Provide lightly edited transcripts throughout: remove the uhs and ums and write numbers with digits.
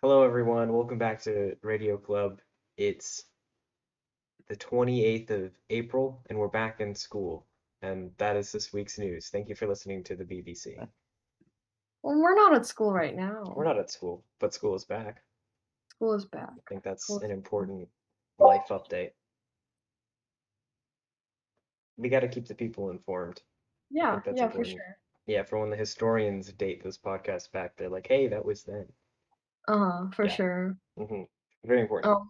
Hello, everyone. Welcome back to Radio Club. It's the 28th of April, and we're back in school. And that is this week's news. Thank you for listening to the BBC. Well, we're not at school right We're now. not at school, but school is back. School is back. I think that's School an is important life update. We got to keep the people informed. I Yeah, think that's yeah, for important. sure. Yeah, for when the historians date this podcast back, they're like, hey, that was then. For Yeah. sure. Very important. Um,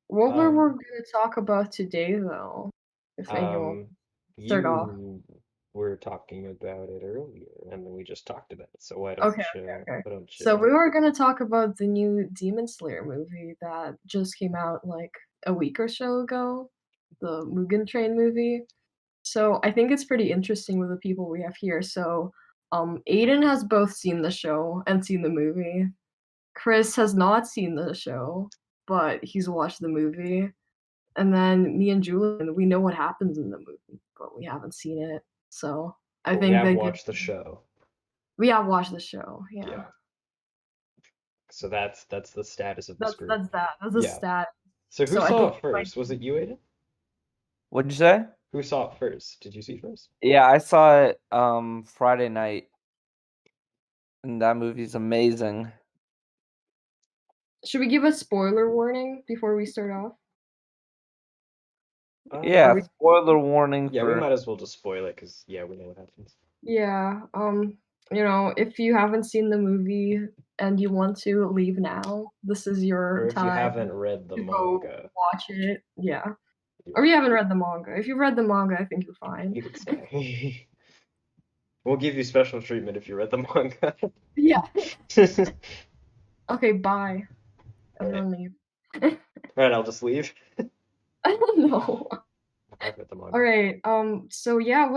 what were we Um, gonna talk about today, though? If anyone Um, start off. you were talking about it earlier, and then we just talked about it. So why don't Okay, okay. why don't So you? we were gonna talk about the new Demon Slayer movie that just came out like a week or so ago, the Mugen Train movie. So I think it's pretty interesting with the people we have here. So, Aiden has both seen the show and seen the movie. Chris has not seen the show, but he's watched the movie. And then me and Julian, we know what happens in the movie, but we haven't seen it. So I But we think have that gives watched the show. we have watched the show. Yeah, Yeah. So that's the status of this that's group. that's that. That's a Yeah. stat. So who So I saw think it first? Was it you, Aiden? What'd you say? Who saw it first? Did you see first? Yeah, I saw it Friday night, and that movie's amazing. should we give a spoiler warning before we start off? Yeah, we- spoiler warning Yeah, we for might as well just spoil it because yeah, we know what happens. Yeah, if you haven't seen the movie and you want to leave now, this is Or your if you time haven't read the to go manga, watch it. Yeah. you, Or you haven't read the manga. If you've read the manga, I think you're fine. you could stay. We'll give you special treatment if you read the manga. Yeah. Okay, bye. All right. Everyone leave. All right, I'll just leave. I don't know. I've read the manga. All right. So yeah,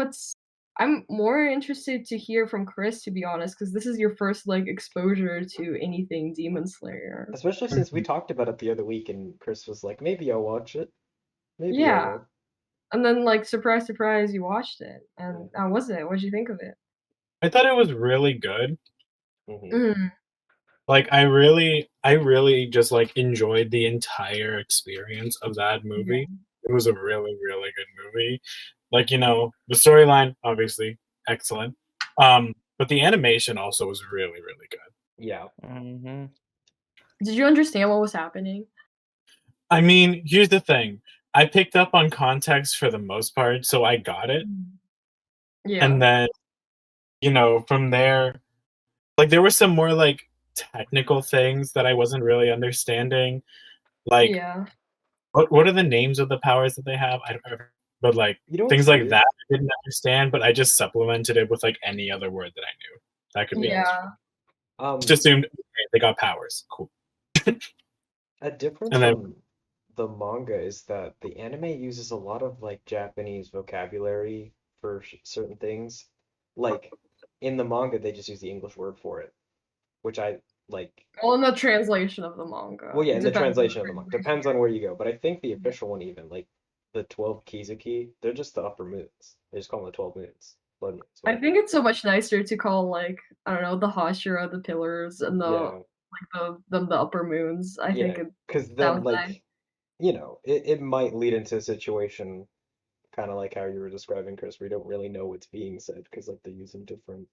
I'm more interested to hear from Chris, to be honest, because this is your first like exposure to anything Demon Slayer. Especially since we talked about it the other week and Chris was like, maybe I'll watch it. Maybe I Yeah. will. And then, like, surprise, surprise, you watched it. And how was it? What'd you think of it? I thought it was really good. Mm-hmm. Like I really just like enjoyed the entire experience of that movie. It was a really, really good movie. Like, the storyline, obviously, excellent. But the animation also was really, really good. Yeah. Mm-hmm. Did you understand what was happening? I mean, here's the thing. I picked up on context for the most part, so I got it. Yeah. And then, from there, like there were some more like technical things that I wasn't really understanding. Like, Yeah. what are the names of the powers that they have? I don't know. But like things like that I didn't understand, but I just supplemented it with like any other word that I knew. That could be just assumed they got powers. Cool. A difference from the manga is that the anime uses a lot of like Japanese vocabulary for certain things. Like in the manga, they just use the English word for it, which I like. Well, in the translation of the manga. Well, yeah, in the translation of the manga. Depends on where you go. But I think the official one, even, like the 12 Kizuki, they're just the upper moons. They just call them the 12 moons. Blood moons. I think it's so much nicer to call, like, I don't know, the Hashira the pillars and the the upper moons. I think it because then, like, it might lead into a situation kind of like how you were describing, Chris, where you don't really know what's being said because, like, they're using different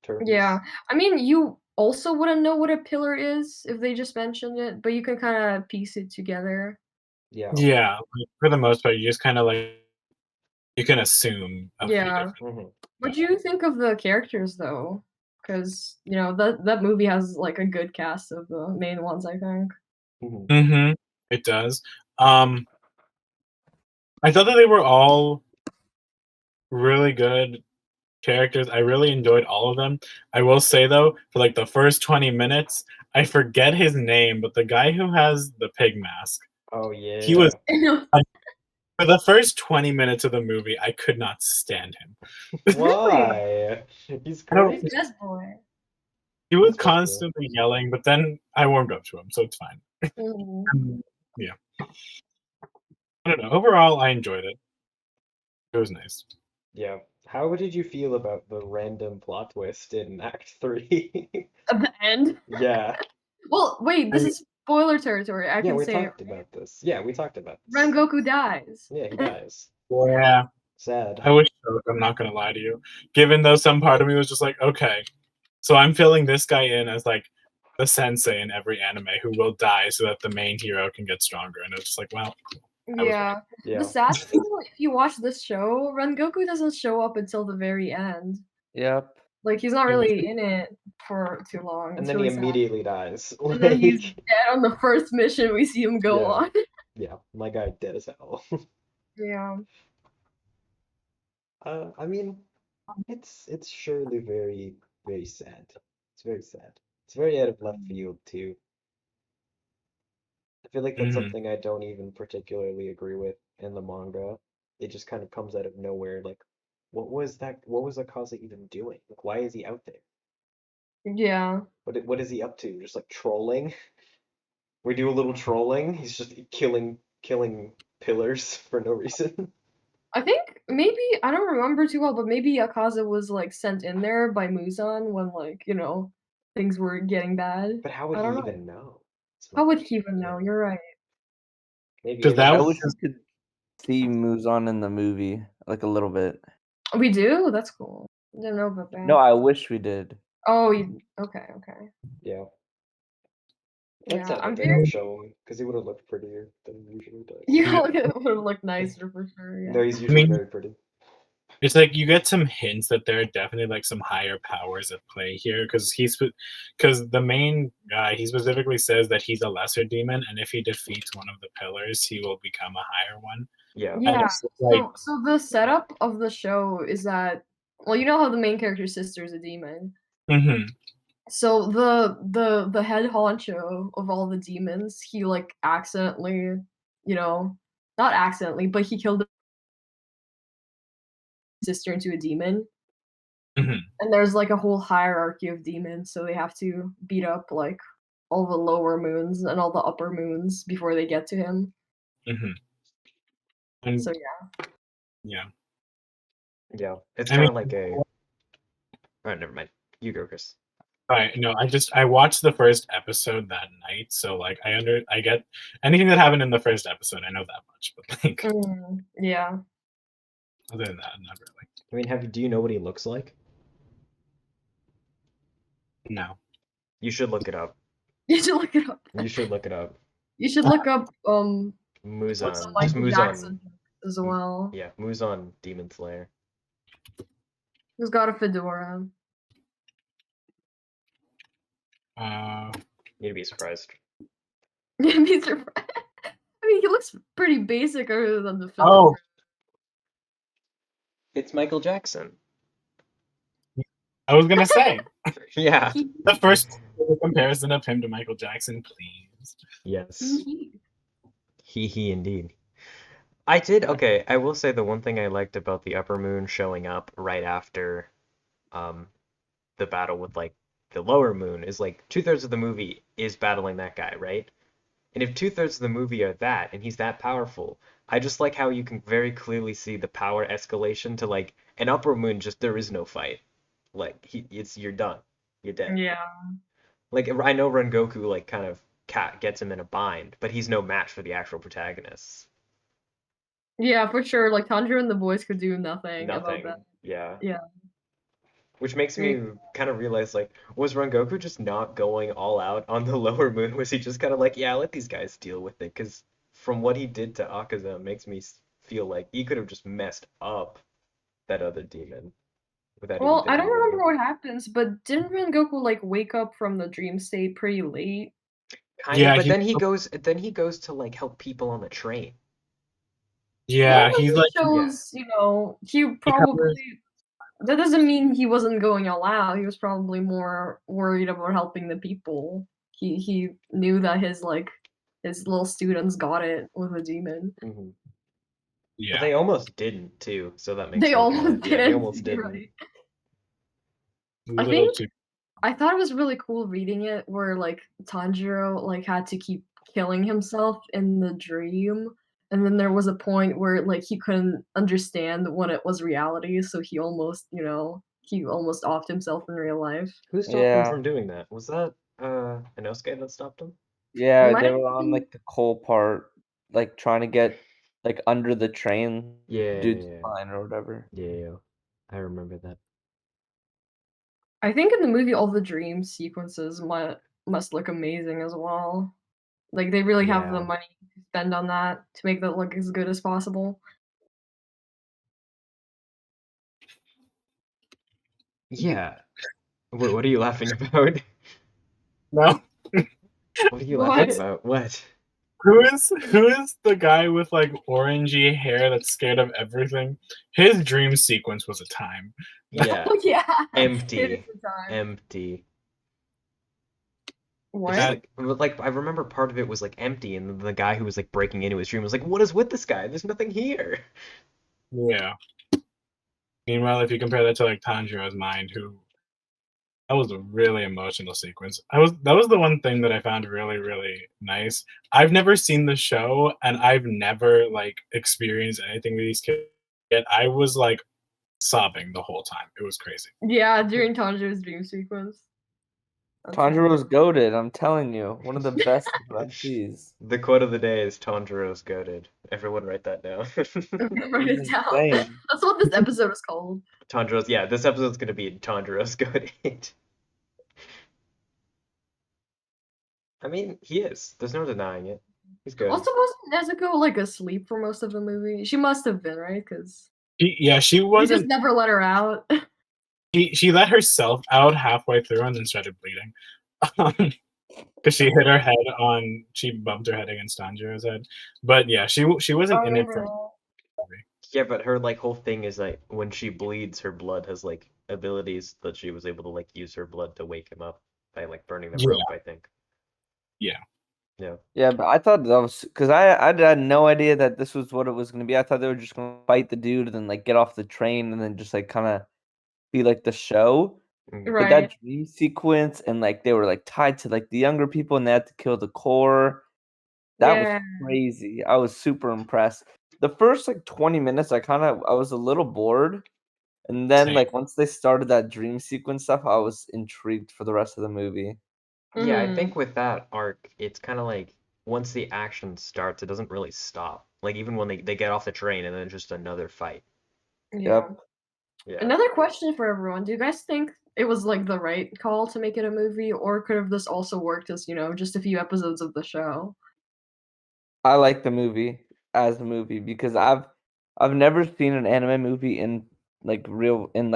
terms. Yeah. I mean, you also wouldn't know what a pillar is if they just mentioned it, but you can kind of piece it together. Yeah. Yeah, like, for the most part, you just kind of like you can assume. Yeah. What do you think of the characters though? Because that movie has like a good cast of the main ones, I think. It does. I thought that they were all really good characters. I really enjoyed all of them. I will say though, for like the first 20 minutes, I forget his name, but the guy who has the pig mask. Oh yeah. He was for the first 20 minutes of the movie, I could not stand him. Why? He's great. He's best boy. He was constantly yelling, but then I warmed up to him, so it's fine. Yeah. I don't know. Overall, I enjoyed it. It was nice. Yeah. How did you feel about the random plot twist in Act 3? At the end? Yeah. Well, wait, this is spoiler territory. I Yeah, can we say talked about this. Yeah, we talked about this. Rengoku dies. Yeah, he dies. Yeah, Sad. I wish so. I'm not gonna lie to you. Given though, some part of me was just like, okay, so I'm filling this guy in as like the sensei in every anime who will die so that the main hero can get stronger. And it was just like, well, I was Yeah. Yeah. The sad thing, if you watch this show, Rengoku doesn't show up until the very end. Yep. Like, he's not really in it for too long. And It's then really he sad. immediately dies. And then he's Like, dead on the first mission we see him go Yeah. on. yeah, my guy dead as hell. Yeah. I mean, it's surely very, very sad. It's very sad. It's very out of left field too. I feel like that's Mhm. something I don't even particularly agree with in the manga. It just kind of comes out of nowhere. Like, what was that? What was Akaza even doing? Like, why is he out there? Yeah. What is he up to? Just like trolling? We do a little trolling. He's just killing pillars for no reason. I think maybe, I don't remember too well, but maybe Akaza was, like, sent in there by Muzan when, like, things were getting bad. But how would I he don't know. even know? It's my How would he question. even know? Yeah. You're right. Maybe Because maybe that I was wish he's we could see Muzan in the movie, like a little bit. We do? That's cool. I didn't know about that. No, I wish we did. Oh, okay. yeah. Yeah, That's sad I'm that they very. don't show him because he would have looked prettier than he usually does. You would have looked nicer for sure. No, Yeah. he's usually mean- very pretty. it's like you get some hints that there are definitely like some higher powers at play here because the main guy, he specifically says that he's a lesser demon, and if he defeats one of the pillars, he will become a higher one. Yeah. And Yeah. it's like, So the setup of the show is that, well, you know how the main character's sister is a demon. mhm, So the head honcho of all the demons, he like accidentally, not accidentally, but he killed his sister into a demon. mhm, And there's like a whole hierarchy of demons, so they have to beat up like all the lower moons and all the upper moons before they get to him. mhm. And So yeah. yeah, Yeah. It's I kind mean, of like a. Oh, never mind. You go, Chris. I watched the first episode that night, so like I get anything that happened in the first episode. I know that much, but like Yeah. other than that, not really. I mean, do you know what he looks like? No. You should look it up. You should look it up. You should look it up. You should look up Muzan. some Just Michael Muzan. Jackson as well. Yeah, Muzan Demon Slayer. He's got a fedora. You'd be surprised. You'd be surprised. I mean, he looks pretty basic other than the fedora. Oh, It's Michael Jackson. I was gonna say Yeah. the first comparison of him to Michael Jackson, please. Yes. He indeed. Okay, I will say the one thing I liked about the Upper Moon showing up right after the battle with like the Lower Moon is like 2/3 of the movie is battling that guy, right? And if 2/3 of the movie are that and he's that powerful, I just like how you can very clearly see the power escalation to like an Upper Moon, just there is no fight. Like you're done. You're dead. Yeah. Like I know Rengoku like kind of gets him in a bind, but he's no match for the actual protagonists. Yeah, for sure. Like Tanjiro and the boys could do nothing about Nothing. that. Yeah. Yeah. Which makes me kind of realize, like, was Rengoku just not going all out on the Lower Moon? Was he just kind of like, yeah, let these guys deal with it? Because from what he did to Akaza, it makes me feel like he could have just messed up that other demon. Well, I don't remember what happens, but didn't Rengoku like wake up from the dream state pretty late? Kind of, but then he goes to like help people on the train. Yeah, Well, he's he like shows, he probably. That doesn't mean he wasn't going all out. He was probably more worried about helping the people. He knew that his little students got it with a demon. Mm-hmm. Yeah. But they almost didn't too, so that makes They almost didn't. Yeah, they almost didn't. Right. I I thought it was really cool reading it where like Tanjiro like had to keep killing himself in the dream, and then there was a point where like he couldn't understand when it was reality, so he almost offed himself in real life. Who stopped him from doing that? Was that Inosuke that stopped him? Yeah, Might they have were on been- like the coal part, like trying to get like under the train. Yeah, Dude's yeah, line or whatever. yeah. I remember that. I think in the movie all the dream sequences must look amazing as well. Like they really have the Yeah. money to spend on that to make that look as good as possible. Yeah. What are you laughing about? No. What are you laughing What? about? What? Who is the guy with like orangey hair that's scared of everything? His dream sequence was a time. Yeah. Oh yeah, it is Empty. the time. Empty. It's just What? like I remember part of it was like empty, and the guy who was like breaking into his dream was like, "What is with this guy? There's nothing here." Yeah. Meanwhile, if you compare that to like Tanjiro's mind, that was a really emotional sequence. That was the one thing that I found really, really nice. I've never seen the show and I've never like experienced anything with these kids yet. I was like sobbing the whole time. It was crazy. Yeah, during Tanjiro's dream sequence. That's Tanjiro's goaded, I'm telling you. One of the best MCs. The quote of the day is Tanjiro's goated. Everyone write that down. Write it He's down. insane. That's what this episode is called. Tanjiro's, yeah, this episode's gonna be Tanjiro's goated. I mean, he is. There's no denying it. He's good. Also, wasn't Nezuko like asleep for most of the movie? She must have been, right? Because She they just wasn't. never let her out. She let herself out halfway through and then started bleeding. Because she hit her head on. She bumped her head against Tanjiro's head. But yeah, she wasn't in it for. Yeah, but her like whole thing is like when she bleeds, her blood has like abilities that she was able to like use her blood to wake him up by like burning the Yeah. rope, I think. Yeah. Yeah. Yeah, but I thought that was because I had no idea that this was what it was gonna be. I thought they were just gonna fight the dude and then like get off the train and then just like kind of be like the show. But Right. that dream sequence and like they were like tied to like the younger people and they had to kill the core. That was Yeah. crazy. I was super impressed. The first like 20 minutes, I was a little bored. And then Same. like once they started that dream sequence stuff, I was intrigued for the rest of the movie. Yeah, I Mhm. think with that arc, it's kind of like once the action starts, it doesn't really stop. Like even when they get off the train and then just another fight. Yeah. Yep. Yeah. Another question for everyone: do you guys think it was like the right call to make it a movie, or could have this also worked as just a few episodes of the show? I like the movie as a movie because I've never seen an anime movie in like real in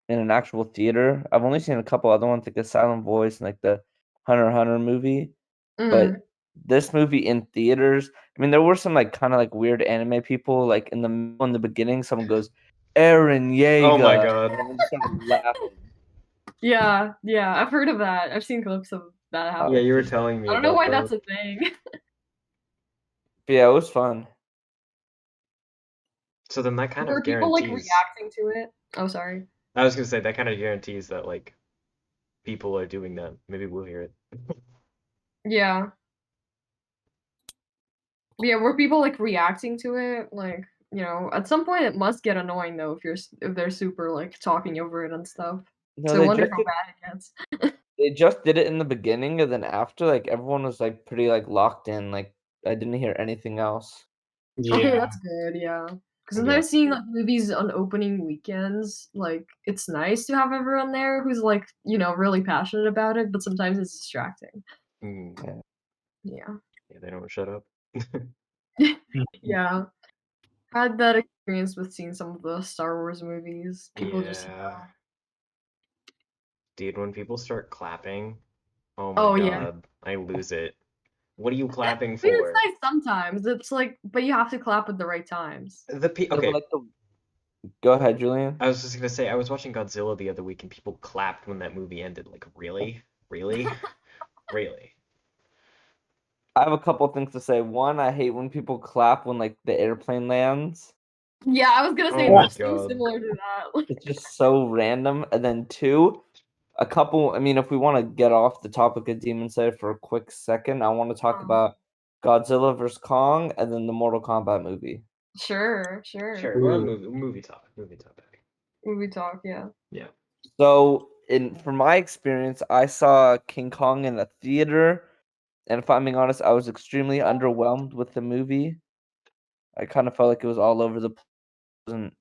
an actual theater. I've only seen a couple other ones like the Silent Voice and like the Hunter x Hunter movie. Mhm. But this movie in theaters, I mean there were some like kind of like weird anime people like in the beginning someone goes Eren Yeager. Oh my And god. everyone just started laughing. Yeah, I've heard of that. I've seen clips of that Yeah, happening. you were telling me I don't know about why that. that's a thing. But yeah, it was fun. So then that kind Were of people like guarantees. reacting to it? Oh, sorry. I was gonna say that kind of guarantees that like people are doing that. Maybe we'll hear it. Yeah. Yeah, were people like reacting to it? Like, at some point it must get annoying though if they're super like talking over it and stuff. No, So I they wonder just how did, bad it gets. they just did it in the beginning and then after like everyone was like pretty like locked in. Like I didn't hear anything else. Okay, Yeah. that's good, yeah. Because Yeah. sometimes seeing like movies on opening weekends, like it's nice to have everyone there who's like, really passionate about it, but sometimes it's distracting. Mm. Yeah. Yeah, they don't shut up. Yeah. Had that experience with seeing some of the Star Wars movies. People just Yeah. Dude, when people start clapping, oh my Oh, yeah. god, I lose it. What are you I clapping mean, for? it's nice sometimes. It's like, but you have to clap at the right times. No, but, Okay, like go ahead, Julian. I was just gonna say I was watching Godzilla the other week and people clapped when that movie ended. Like, really? Really? Really? I have a couple things to say. One, I hate when people clap when like the airplane lands. Yeah, I was gonna say Oh my that's so god. similar to that. It's just so random. And then two, I mean, if we want to get off the topic of Demon Slayer for a quick second, I want to talk about Godzilla vs. Kong and then the Mortal Kombat movie. Sure. Sure, we're on movie topic. Movie talk, yeah. Yeah. So from my experience, I saw King Kong in a theater, and if I'm being honest, I was extremely underwhelmed with the movie. I kind of felt like it was all over the place and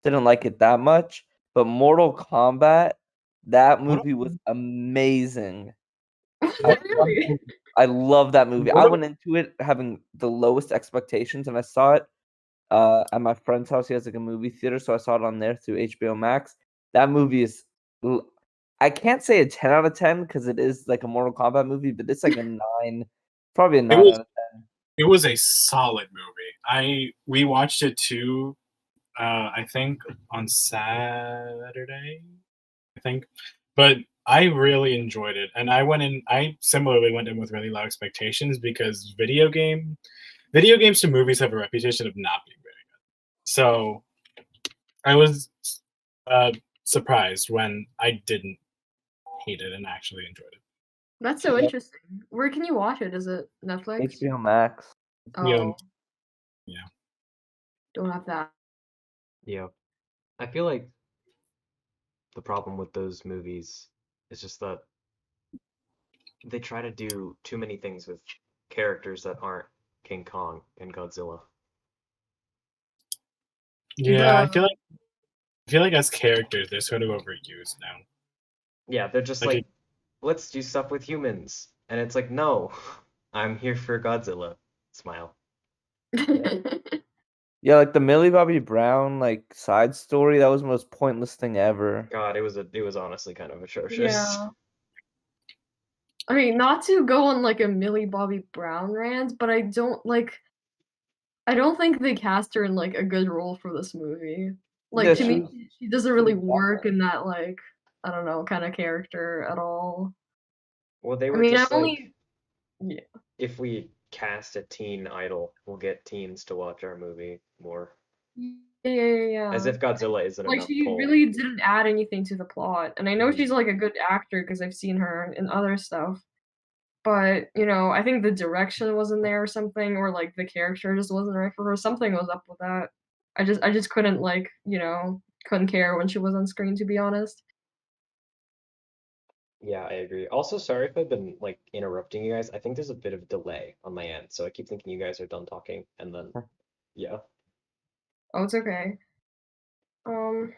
didn't like it that much. But Mortal Kombat, that movie was amazing. Really? I love that movie. I Mortal- went into it having the lowest expectations, and I saw it at my friend's house. He has like a movie theater, so I saw it on there through HBO Max. That movie is, I can't say a 10 out of 10 because it is like a Mortal Kombat movie, but it's like a 9, probably a 9 out of 10. It was a solid movie. We watched it too. I think on Saturday. I think, but I really enjoyed it, and I similarly went in with really low expectations because video games to movies have a reputation of not being very good. So I was surprised when I didn't hate it and actually enjoyed it. That's so interesting. Where can you watch it? Is it Netflix? HBO Max. Oh, Yeah. don't have that. Yeah. I feel like the problem with those movies is just that they try to do too many things with characters that aren't King Kong and Godzilla. Yeah, I The feel like as characters they're sort of overused now. Yeah, they're just Like like, let's do stuff with humans. And it's like, no, I'm here for Godzilla. Smile. Yeah, like the Millie Bobby Brown like side story, that was the most pointless thing ever. God, it was honestly kind of atrocious. Yeah. I mean, not to go on like a Millie Bobby Brown rant, but I don't think they cast her in like a good role for this movie. Like Yeah, to she me, she doesn't really work in that like I don't know kind of character at all. Well, they I were mean, I just like, only yeah. if we cast a teen idol, we'll get teens to watch our movie more. As Yeah. if Godzilla isn't Like enough she pull. really didn't add anything to the plot, and I know Mhm. she's like a good actor because I've seen her in other stuff. But I think the direction wasn't there or something, or like the character just wasn't right for her. Something was up with that. I just couldn't like couldn't care when she was on screen to be honest. Yeah, I agree. Also, sorry if I've been like interrupting you guys. I think there's a bit of delay on my end, so I keep thinking you guys are done talking, and then yeah. Oh, it's okay. Um,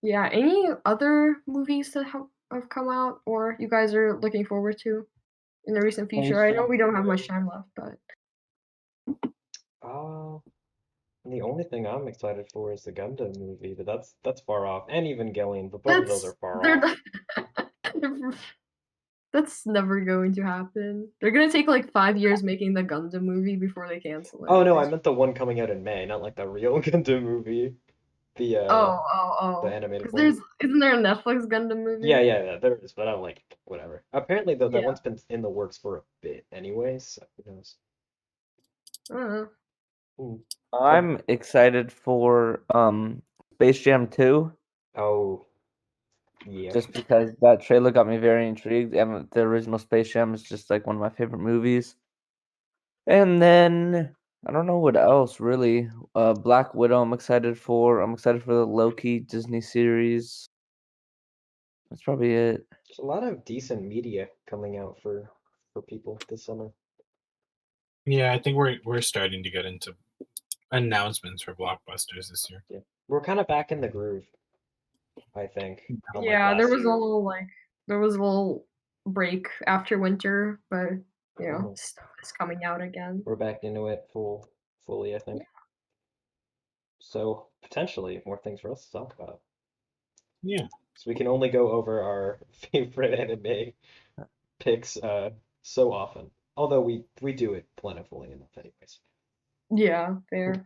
yeah. Any other movies that have come out or you guys are looking forward to in the recent future? I know we don't have much time left, but Uh, the only thing I'm excited for is the Gundam movie, but that's far off, and Evangelion, but both of those that's are far they're off. that's never going to happen. They're gonna take like 5 years making the Gundam movie before they cancel it. Oh no, I meant the one coming out in May, not like the real Gundam movie. The the animated Because one. isn't there a Netflix Gundam movie? Yeah, there is, but I'm like, whatever. Apparently, though, that Yeah. one's been in the works for a bit anyway, so who knows? I don't know. Ooh. I'm excited for Space Jam 2 Oh, yeah. just because that trailer got me very intrigued, and the original Space Jam is just like one of my favorite movies. And then I don't know what else really. Black Widow I'm excited for. I'm excited for the Loki Disney series. That's probably it. There's a lot of decent media coming out for people this summer. Yeah, I think we're starting to get into announcements for blockbusters this year. Yeah, we're kind of back in the groove, I think, unlike Yeah, there last was a year. little break after winter, but Mhm. stuff is coming out again. We're back into it fully, I think. So potentially more things for us to talk about. Yeah. So we can only go over our favorite anime picks so often. Although we do it plentifully enough anyways. Yeah, fair.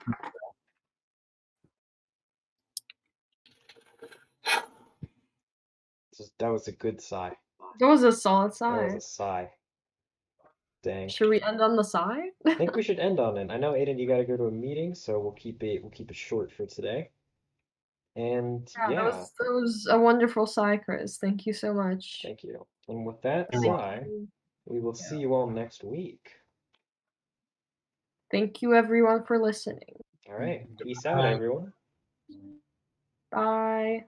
That was a good sigh. That was a solid That was sigh. a sigh. Dang. Should we end on the sigh? I think we should end on it. I know Aiden, you gotta go to a meeting, so we'll keep it short for today. And Yeah, that yeah, was a wonderful sigh, Chris. Thank you so much. thank you. And with that You're welcome. sigh, we will see you all next week. Thank you everyone for listening. All right. Peace out, Goodbye. everyone. Bye.